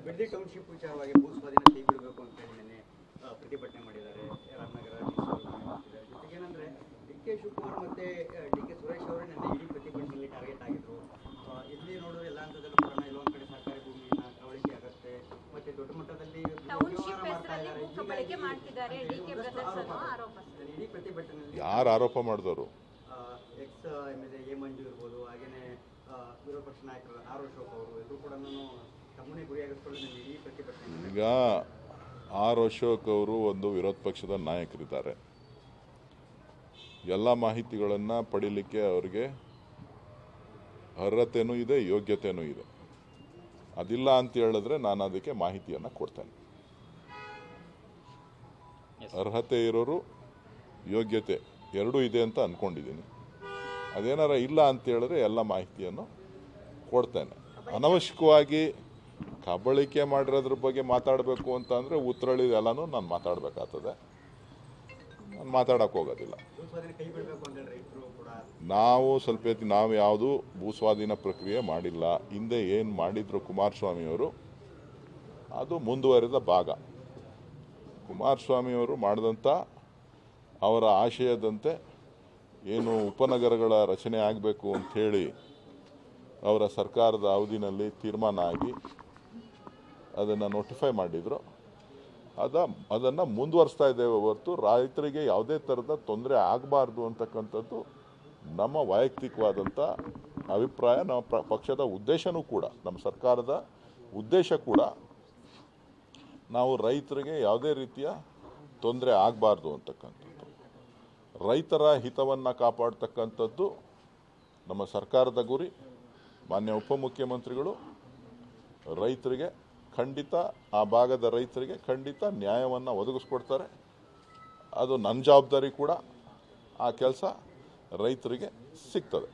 Bidadi township ವಿಚಾರವಾಗಿ ಭೂಸ್ವಾಧೀನ ಕೈ ಬಿಡಬೇಕು ಅಂತ ಹೇಳಿ ನಿನ್ನೆ ಪ್ರತಿಭಟನೆ ಮಾಡಿದ್ದಾರೆ ರಾಮನಗರ ಜೊತೆಗೆ ಏನಂದ್ರೆ ಡಿ.ಕೆ. ಶಿವಕುಮಾರ್ ಮತ್ತೆ ಡಿ.ಕೆ. ಸುರೇಶ್ ಅವರು ನಿನ್ನೆ ಇಡೀ ಪ್ರತಿಭಟನೆಯಲ್ಲಿ ಟಾರ್ಗೆಟ್ ಆಗಿದ್ರು. ಇಲ್ಲಿ ನೋಡಿದ್ರೆ ಎಲ್ಲ ಹಂತದಲ್ಲೂ ಕೂಡ ಇಲ್ಲೊಂದ್ ಕಡೆ ಸರ್ಕಾರಿ ಭೂಮಿಯನ್ನ ಕಬಳಿಕೆ ಆಗುತ್ತೆ, ಮತ್ತೆ ದೊಡ್ಡ ಮಟ್ಟದಲ್ಲಿ ಇಡೀ ಪ್ರತಿಭಟನೆಯಲ್ಲಿ ಯಾರು ಆರೋಪ ಮಾಡಿದವರು? ಎಕ್ಸ್ ಎಮ್ಎಲ್ಎ ಎ ಮಂಜು ಇರ್ಬೋದು, ಹಾಗೇನೆ ವಿರೋಧ ಪಕ್ಷ ನಾಯಕರು ಆರ್ ಅಶೋಕ್ ಅವರು ಎಲ್ಲರೂ ಕೂಡ ತಮ್ಮನ್ನೇ ಗುರಿಯಾಗಿಸ್ಕೊಂಡು ಇಡೀ ಪ್ರತಿಭಟನೆ. ಈಗ ಆರ್ ಅಶೋಕ್ ಅವರು ಒಂದು ವಿರೋಧ ಪಕ್ಷದ ನಾಯಕರಿದ್ದಾರೆ. ಎಲ್ಲ ಮಾಹಿತಿಗಳನ್ನು ಪಡೀಲಿಕ್ಕೆ ಅವರಿಗೆ ಅರ್ಹತೆಯೂ ಇದೆ, ಯೋಗ್ಯತೆಯೂ ಇದೆ. ಅದಿಲ್ಲ ಅಂತ ಹೇಳಿದ್ರೆ ನಾನು ಅದಕ್ಕೆ ಮಾಹಿತಿಯನ್ನು ಕೊಡ್ತೇನೆ. ಅರ್ಹತೆ ಇರೋರು ಯೋಗ್ಯತೆ ಎರಡೂ ಇದೆ ಅಂತ ಅಂದ್ಕೊಂಡಿದ್ದೀನಿ. ಅದೇನಾರ ಇಲ್ಲ ಅಂತ ಹೇಳಿದ್ರೆ ಎಲ್ಲ ಮಾಹಿತಿಯನ್ನು ಕೊಡ್ತೇನೆ. ಅನವಶ್ಯಕವಾಗಿ ಕಬಳಿಕೆ ಮಾಡಿರೋದ್ರ ಬಗ್ಗೆ ಮಾತಾಡಬೇಕು ಅಂತ ಅಂದರೆ ಉತ್ತರಳಿ ಎಲ್ಲನೂ ನಾನು ಮಾತಾಡಬೇಕಾಗ್ತದೆ. ನಾನು ಮಾತಾಡೋಕೆ ಹೋಗೋದಿಲ್ಲ. ನಾವು ಯಾವುದು ಭೂಸ್ವಾಧೀನ ಪ್ರಕ್ರಿಯೆ ಮಾಡಿಲ್ಲ. ಹಿಂದೆ ಏನು ಮಾಡಿದ್ರು ಕುಮಾರಸ್ವಾಮಿಯವರು ಅದು ಮುಂದುವರೆದ ಭಾಗ. ಕುಮಾರಸ್ವಾಮಿಯವರು ಮಾಡಿದಂಥ ಅವರ ಆಶಯದಂತೆ ಏನು ಉಪನಗರಗಳ ರಚನೆ ಆಗಬೇಕು ಅಂಥೇಳಿ ಅವರ ಸರ್ಕಾರದ ಅವಧಿನಲ್ಲಿ ತೀರ್ಮಾನ ಆಗಿ ಅದನ್ನು ನೋಟಿಫೈ ಮಾಡಿದರು. ಅದನ್ನು ಮುಂದುವರಿಸ್ತಾ ಇದ್ದೇವೆ ಹೊರತು ರೈತರಿಗೆ ಯಾವುದೇ ಥರದ ತೊಂದರೆ ಆಗಬಾರ್ದು ಅಂತಕ್ಕಂಥದ್ದು ನಮ್ಮ ವೈಯಕ್ತಿಕವಾದಂಥ ಅಭಿಪ್ರಾಯ. ನಮ್ಮ ಪಕ್ಷದ ಉದ್ದೇಶನೂ ಕೂಡ, ನಮ್ಮ ಸರ್ಕಾರದ ಉದ್ದೇಶ ಕೂಡ ನಾವು ರೈತರಿಗೆ ಯಾವುದೇ ರೀತಿಯ ತೊಂದರೆ ಆಗಬಾರ್ದು ಅಂತಕ್ಕಂಥದ್ದು, ರೈತರ ಹಿತವನ್ನು ಕಾಪಾಡ್ತಕ್ಕಂಥದ್ದು ನಮ್ಮ ಸರ್ಕಾರದ ಗುರಿ. ಮಾನ್ಯ ಉಪಮುಖ್ಯಮಂತ್ರಿಗಳು ರೈತರಿಗೆ ಖಂಡಿತ, ಆ ಭಾಗದ ರೈತರಿಗೆ ಖಂಡಿತ ನ್ಯಾಯವನ್ನು ಒದಗಿಸ್ಕೊಡ್ತಾರೆ. ಅದು ನನ್ನ ಜವಾಬ್ದಾರಿ ಕೂಡ. ಆ ಕೆಲಸ ರೈತರಿಗೆ ಸಿಗ್ತದೆ.